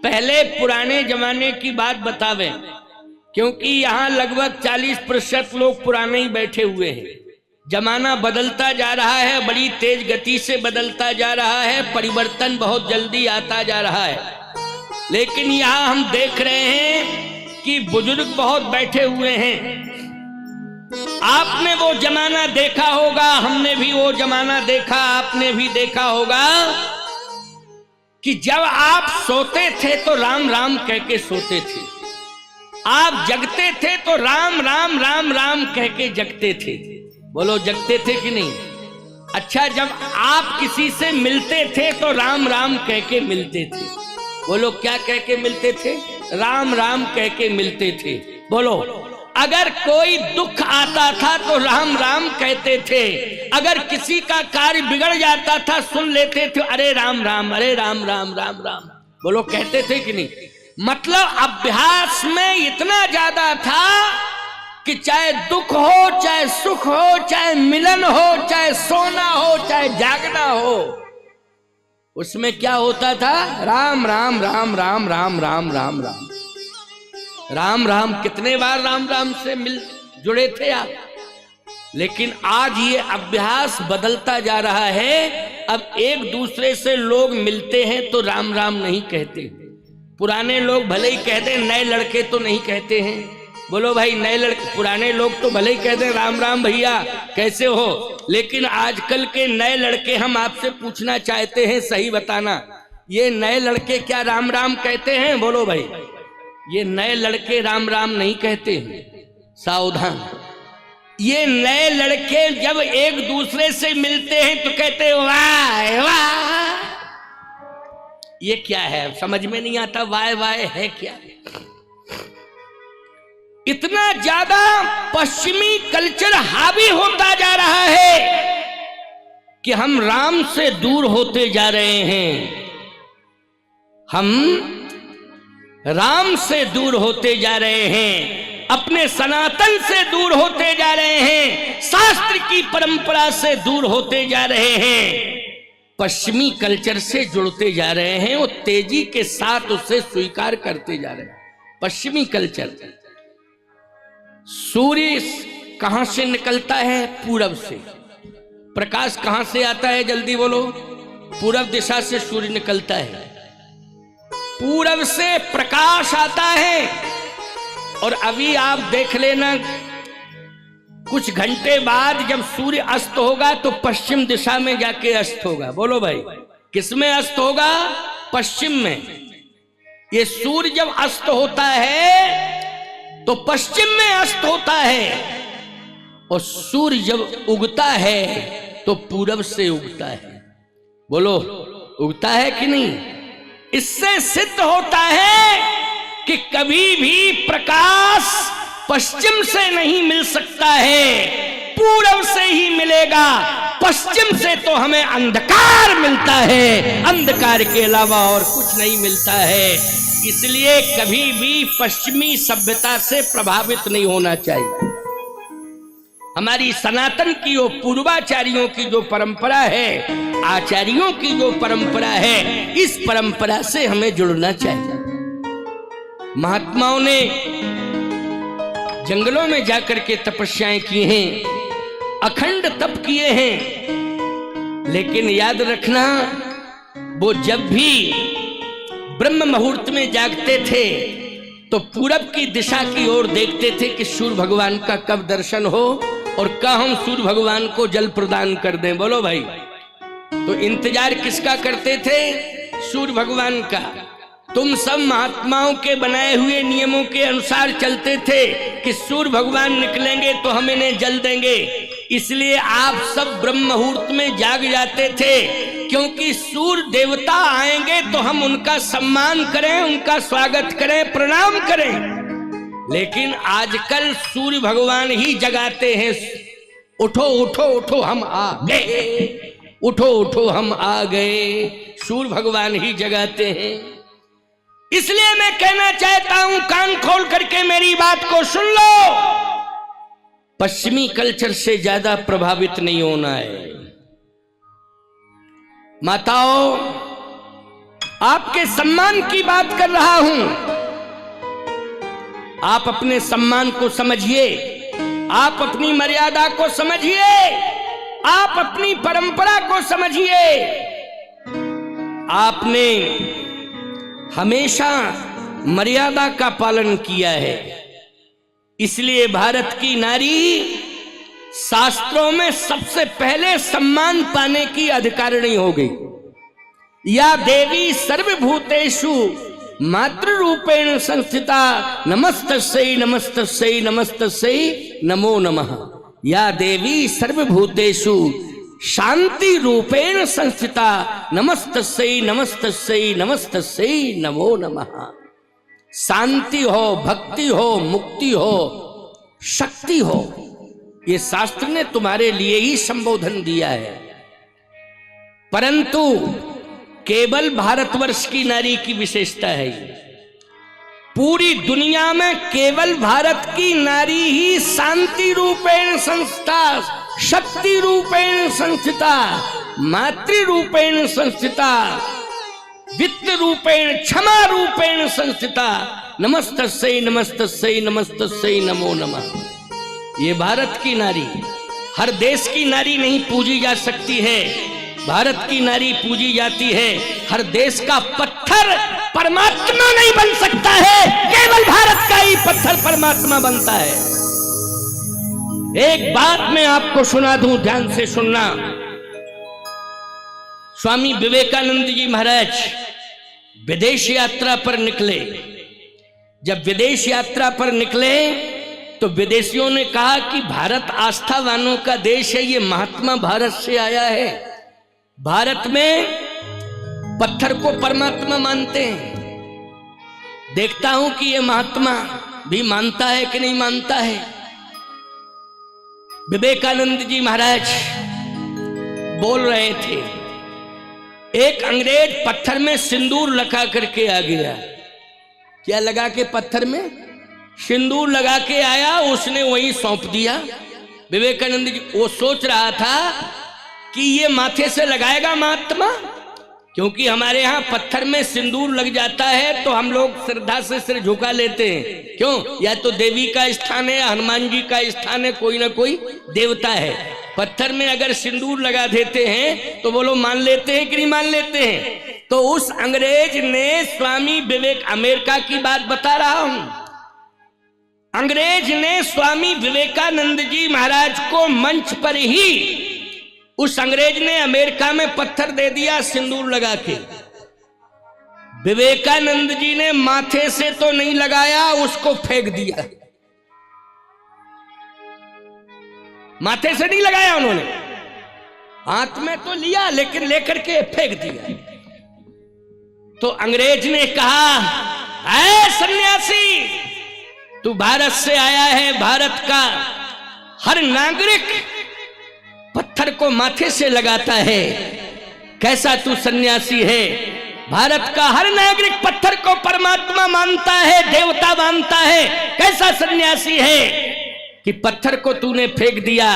पहले पुराने जमाने की बात बतावे, क्योंकि यहाँ लगभग 40% लोग पुराने ही बैठे हुए हैं। जमाना बदलता जा रहा है, बड़ी तेज गति से बदलता जा रहा है, परिवर्तन बहुत जल्दी आता जा रहा है। लेकिन यहाँ हम देख रहे हैं कि बुजुर्ग बहुत बैठे हुए हैं। आपने वो जमाना देखा होगा, हमने भी वो जमाना देखा, आपने भी देखा होगा कि जब आप सोते थे तो राम राम कह के सोते थे, आप जगते थे तो राम राम राम राम कह के जगते थे। बोलो जगते थे कि नहीं? अच्छा, जब आप किसी से मिलते थे तो राम राम कह के मिलते थे। बोलो क्या कह के मिलते थे? राम राम कह के मिलते थे। बोलो, अगर कोई दुख आता था तो राम राम कहते थे, अगर किसी का कार्य बिगड़ जाता था सुन लेते थे, अरे राम राम, अरे राम राम राम राम। बोलो कहते थे कि नहीं? मतलब अभ्यास में इतना ज्यादा था कि चाहे दुख हो, चाहे सुख हो, चाहे मिलन हो, चाहे सोना हो, चाहे जागना हो, उसमें क्या होता था? राम राम राम राम राम राम राम राम राम राम। कितने बार राम राम से जुड़े थे आप? लेकिन आज ये अभ्यास बदलता जा रहा है। अब एक दूसरे से लोग मिलते हैं तो राम राम नहीं कहते। पुराने लोग भले ही कहते, नए लड़के तो नहीं कहते हैं। बोलो भाई, नए लड़के, पुराने लोग तो भले ही कहते हैं राम राम भैया कैसे हो, लेकिन आजकल के नए लड़के, हम आपसे पूछना चाहते हैं, सही बताना, ये नए लड़के क्या राम राम कहते हैं? बोलो भाई, ये नए लड़के राम राम नहीं कहते हैं। सावधान, ये नए लड़के जब एक दूसरे से मिलते हैं तो कहते हैं वाह वाह। ये क्या है? समझ में नहीं आता। वाह वाह है क्या? इतना ज्यादा पश्चिमी कल्चर हावी होता जा रहा है कि हम राम से दूर होते जा रहे हैं। हम राम से दूर होते जा रहे हैं, अपने सनातन से दूर होते जा रहे हैं, शास्त्र की परंपरा से दूर होते जा रहे हैं, पश्चिमी कल्चर से जुड़ते जा रहे हैं और तेजी के साथ उसे स्वीकार करते जा रहे हैं। पश्चिमी कल्चर। सूर्य कहां से निकलता है? पूरब से। प्रकाश कहां से आता है? जल्दी बोलो। पूरब दिशा से सूर्य निकलता है, पूरब से प्रकाश आता है। और अभी आप देख लेना, कुछ घंटे बाद जब सूर्य अस्त होगा तो पश्चिम दिशा में जाके अस्त होगा। बोलो भाई, किसमें अस्त होगा? पश्चिम में। ये सूर्य जब अस्त होता है तो पश्चिम में अस्त होता है, और सूर्य जब उगता है तो पूरब से उगता है। बोलो, उगता है कि नहीं? इससे सिद्ध होता है कि कभी भी प्रकाश पश्चिम से नहीं मिल सकता है, पूरब से ही मिलेगा। पश्चिम से तो हमें अंधकार मिलता है, अंधकार के अलावा और कुछ नहीं मिलता है। इसलिए कभी भी पश्चिमी सभ्यता से प्रभावित नहीं होना चाहिए। हमारी सनातन की वो पूर्वाचार्यों की जो परंपरा है, आचार्यों की जो परंपरा है, इस परंपरा से हमें जुड़ना चाहिए। महात्माओं ने जंगलों में जाकर के तपस्याएं की हैं, अखंड तप किए हैं। लेकिन याद रखना, वो जब भी ब्रह्म मुहूर्त में जागते थे तो पूरब की दिशा की ओर देखते थे कि सूर्य भगवान का कब दर्शन हो और कब हम सूर्य भगवान को जल प्रदान कर दें। बोलो भाई, तो इंतजार किसका करते थे? सूर्य भगवान का। तुम सब महात्माओं के बनाए हुए नियमों के अनुसार चलते थे कि सूर्य भगवान निकलेंगे तो हम इन्हें जल देंगे। इसलिए आप सब ब्रह्म मुहूर्त में जाग जाते थे, क्योंकि सूर्य देवता आएंगे तो हम उनका सम्मान करें, उनका स्वागत करें, प्रणाम करें। लेकिन आजकल सूर्य भगवान ही जगाते हैं, उठो उठो उठो हम आ गए, उठो उठो हम आ गए। सूर्य भगवान ही जगाते हैं। इसलिए मैं कहना चाहता हूं, कान खोल करके मेरी बात को सुन लो, पश्चिमी कल्चर से ज्यादा प्रभावित नहीं होना है। माताओं, आपके सम्मान की बात कर रहा हूं। आप अपने सम्मान को समझिए, आप अपनी मर्यादा को समझिए, आप अपनी परंपरा को समझिए। आपने हमेशा मर्यादा का पालन किया है, इसलिए भारत की नारी शास्त्रों में सबसे पहले सम्मान पाने की अधिकारिणी हो गई। या देवी सर्वभूतेषु मातृ रूपेण संस्थिता नमस्तस्यै नमस्तस्यै नमस्तस्यै नमो नमः। या देवी सर्वभूतेषु शांति रूपेण संस्थिता नमस्तस्यै नमस्तस्यै नमस्तस्यै नमो नमः। शांति हो, भक्ति हो, मुक्ति हो, शक्ति हो, ये शास्त्र ने तुम्हारे लिए ही संबोधन दिया है। परंतु केवल भारतवर्ष की नारी की विशेषता है, पूरी दुनिया में केवल भारत की नारी ही शांति रूपेण संस्था, शक्ति रूपेण संस्थिता, मातृ रूपेण संस्थिता, वित्त रूपेण, क्षमा रूपेण संस्थिता नमस्तस्यै नमस्तस्यै नमस्तस्यै नमो नमः। ये भारत की नारी, हर देश की नारी नहीं पूजी जा सकती है, भारत की नारी पूजी जाती है। हर देश का पत्थर परमात्मा नहीं बन सकता है, केवल भारत का ही पत्थर परमात्मा बनता है। एक बात मैं आपको सुना दूं, ध्यान से सुनना। स्वामी विवेकानंद जी महाराज विदेश यात्रा पर निकले। जब विदेश यात्रा पर निकले तो विदेशियों ने कहा कि भारत आस्थावानों का देश है, ये महात्मा भारत से आया है। भारत में पत्थर को परमात्मा मानते हैं। देखता हूं कि ये महात्मा भी मानता है कि नहीं मानता है। विवेकानंद जी महाराज बोल रहे थे, एक अंग्रेज पत्थर में सिंदूर लगा करके आ गया। क्या लगा के? पत्थर में सिंदूर लगा के आया, उसने वहीं सौंप दिया। विवेकानंद जी वो सोच रहा था कि ये माथे से लगाएगा महात्मा, क्योंकि हमारे यहाँ पत्थर में सिंदूर लग जाता है तो हम लोग श्रद्धा से सिर झुका लेते हैं। क्यों? या तो देवी का स्थान है, हनुमान जी का स्थान है, कोई ना कोई देवता है। पत्थर में अगर सिंदूर लगा देते हैं तो वो लोग मान लेते हैं कि नहीं मान लेते हैं। तो उस अंग्रेज ने स्वामी विवेक, अमेरिका की बात बता रहा हूं, अंग्रेज ने स्वामी विवेकानंद जी महाराज को मंच पर ही, उस अंग्रेज ने अमेरिका में पत्थर दे दिया सिंदूर लगा के। विवेकानंद जी ने माथे से तो नहीं लगाया, उसको फेंक दिया। माथे से नहीं लगाया उन्होंने, हाथ में तो लिया लेकिन लेकर के फेंक दिया। तो अंग्रेज ने कहा, ऐ सन्यासी, तू भारत से आया है, भारत का हर नागरिक पत्थर को माथे से लगाता है, कैसा तू सन्यासी है? भारत का हर नागरिक पत्थर को परमात्मा मानता है, देवता मानता है, कैसा सन्यासी है कि पत्थर को तूने फेंक दिया।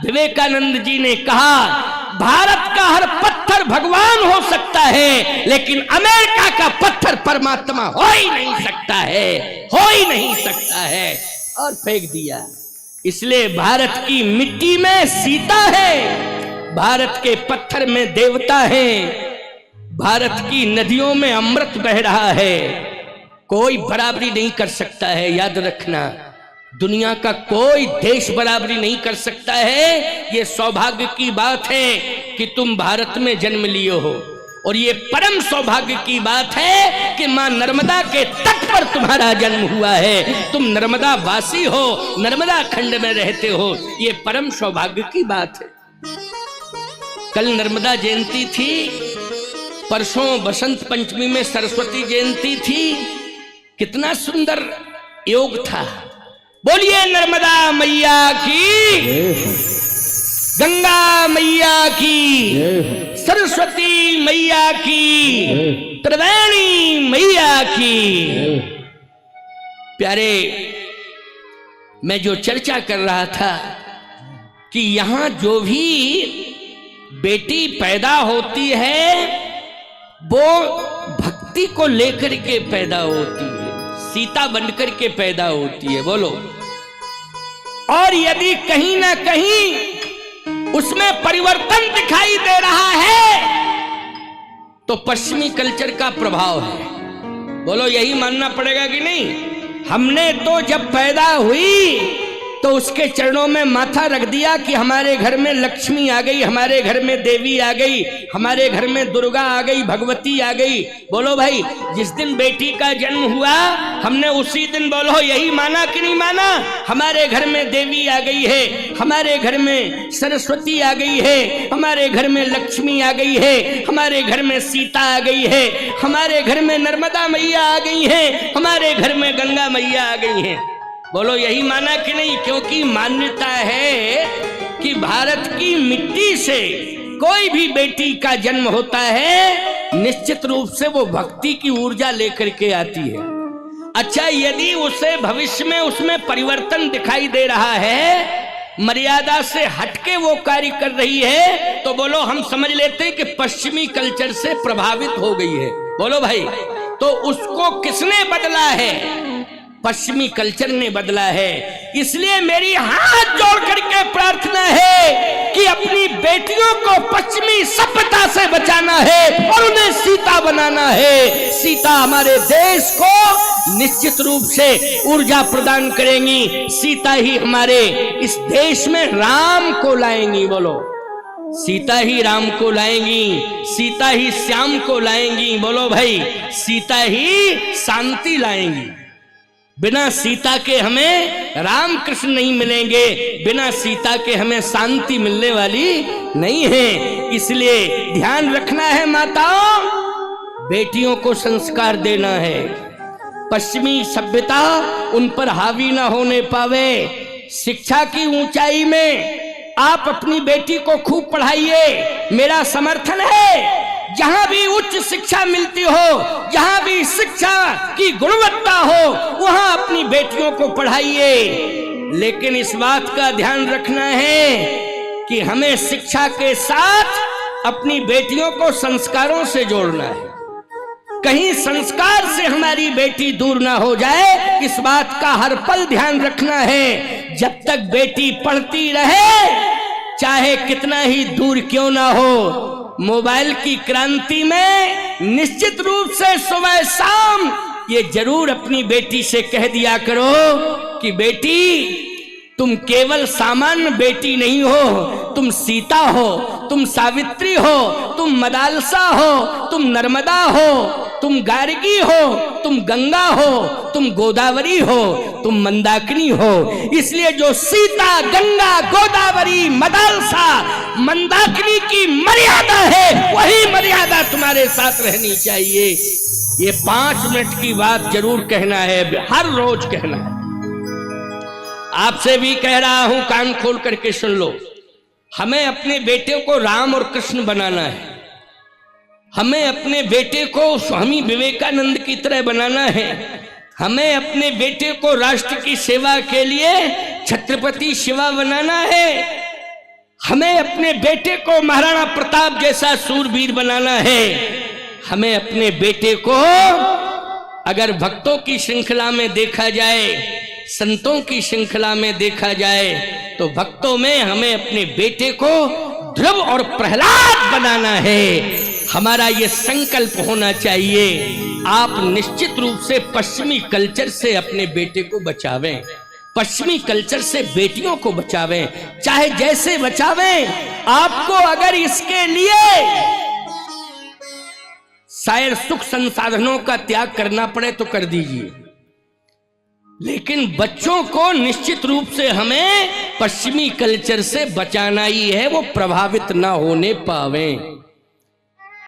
विवेकानंद जी ने कहा, भारत का हर पत्थर भगवान हो सकता है, लेकिन अमेरिका का पत्थर परमात्मा हो ही नहीं सकता है, हो ही नहीं सकता है, और फेंक दिया। इसलिए भारत की मिट्टी में सीता है, भारत के पत्थर में देवता है, भारत की नदियों में अमृत बह रहा है। कोई बराबरी नहीं कर सकता है, याद रखना। दुनिया का कोई देश बराबरी नहीं कर सकता है। ये सौभाग्य की बात है कि तुम भारत में जन्म लिए हो, और ये परम सौभाग्य की बात है कि मां नर्मदा के तट पर तुम्हारा जन्म हुआ है। तुम नर्मदा वासी हो, नर्मदा खंड में रहते हो, ये परम सौभाग्य की बात है। कल नर्मदा जयंती थी, परसों बसंत पंचमी में सरस्वती जयंती थी। कितना सुंदर योग था। बोलिए नर्मदा मैया की, गंगा मैया की, सरस्वती मैया की, त्रिवेणी मैया की। प्यारे, मैं जो चर्चा कर रहा था कि यहां जो भी बेटी पैदा होती है वो भक्ति को लेकर के पैदा होती है, सीता बनकर के पैदा होती है। बोलो। और यदि कहीं ना कहीं उसमें परिवर्तन दिखाई दे रहा है तो पश्चिमी कल्चर का प्रभाव है। बोलो, यही मानना पड़ेगा कि नहीं? हमने तो जब पैदा हुई तो उसके चरणों में माथा रख दिया कि हमारे घर में लक्ष्मी आ गई, हमारे घर में देवी आ गई, हमारे घर में दुर्गा आ गई, भगवती आ गई। बोलो भाई, जिस दिन बेटी का जन्म हुआ हमने उसी दिन, बोलो, यही माना कि नहीं माना? हमारे घर में देवी आ गई है, हमारे घर में सरस्वती आ गई है, हमारे घर में लक्ष्मी आ गई है, हमारे घर में सीता आ गई है, हमारे घर में नर्मदा मैया आ गई है, हमारे घर में गंगा मैया आ गई है। बोलो, यही माना कि नहीं? क्योंकि मान्यता है कि भारत की मिट्टी से कोई भी बेटी का जन्म होता है निश्चित रूप से वो भक्ति की ऊर्जा लेकर के आती है। अच्छा, यदि उसे भविष्य में उसमें परिवर्तन दिखाई दे रहा है, मर्यादा से हटके वो कार्य कर रही है, तो बोलो हम समझ लेते हैं कि पश्चिमी कल्चर से प्रभावित हो गई है। बोलो भाई, तो उसको किसने बदला है? पश्चिमी कल्चर ने बदला है। इसलिए मेरी हाथ जोड़ करके प्रार्थना है कि अपनी बेटियों को पश्चिमी सभ्यता से बचाना है और उन्हें सीता बनाना है। सीता हमारे देश को निश्चित रूप से ऊर्जा प्रदान करेंगी। सीता ही हमारे इस देश में राम को लाएंगी। बोलो, सीता ही राम को लाएंगी, सीता ही श्याम को लाएंगी। बोलो भाई, सीता ही शांति लाएंगी। बिना सीता के हमें राम कृष्ण नहीं मिलेंगे, बिना सीता के हमें शांति मिलने वाली नहीं है। इसलिए ध्यान रखना है माताओं, बेटियों को संस्कार देना है। पश्चिमी सभ्यता उन पर हावी ना होने पावे। शिक्षा की ऊंचाई में आप अपनी बेटी को खूब पढ़ाइए, मेरा समर्थन है। जहां भी उच्च शिक्षा मिलती हो, जहां भी शिक्षा की गुणवत्ता हो, वहां अपनी बेटियों को पढ़ाइए। लेकिन इस बात का ध्यान रखना है कि हमें शिक्षा के साथ अपनी बेटियों को संस्कारों से जोड़ना है। कहीं संस्कार से हमारी बेटी दूर ना हो जाए, इस बात का हर पल ध्यान रखना है। जब तक बेटी पढ़ती रहे, चाहे कितना ही दूर क्यों ना हो, मोबाइल की क्रांति में निश्चित रूप से सुबह शाम ये जरूर अपनी बेटी से कह दिया करो कि बेटी, तुम केवल सामान्य बेटी नहीं हो, तुम सीता हो, तुम सावित्री हो, तुम मदालसा हो, तुम नर्मदा हो, तुम गार्गी हो, तुम गंगा हो, तुम गोदावरी हो, तुम मंदाकिनी हो। इसलिए जो सीता, गंगा, गोदावरी, मदालसा, मंदाकिनी की मर्यादा है, वही मर्यादा तुम्हारे साथ रहनी चाहिए। ये 5 मिनट की बात जरूर कहना है, हर रोज कहना है। आपसे भी कह रहा हूं, कान खोल करके सुन लो। हमें अपने बेटे को राम और कृष्ण बनाना है। हमें अपने बेटे को स्वामी विवेकानंद की तरह बनाना है। हमें अपने बेटे को राष्ट्र की सेवा के लिए छत्रपति शिवा बनाना है। हमें अपने बेटे को महाराणा प्रताप जैसा सूरवीर बनाना है। हमें अपने बेटे को, अगर भक्तों की श्रृंखला में देखा जाए, संतों की श्रृंखला में देखा जाए, तो भक्तों में हमें अपने बेटे को ध्रुव और प्रहलाद बनाना है। हमारा ये संकल्प होना चाहिए। आप निश्चित रूप से पश्चिमी कल्चर से अपने बेटे को बचावें, पश्चिमी कल्चर से बेटियों को बचावें, चाहे जैसे बचावें। आपको अगर इसके लिए शायद सुख संसाधनों का त्याग करना पड़े तो कर दीजिए, लेकिन बच्चों को निश्चित रूप से हमें पश्चिमी कल्चर से बचाना ही है, वो प्रभावित ना होने पावें।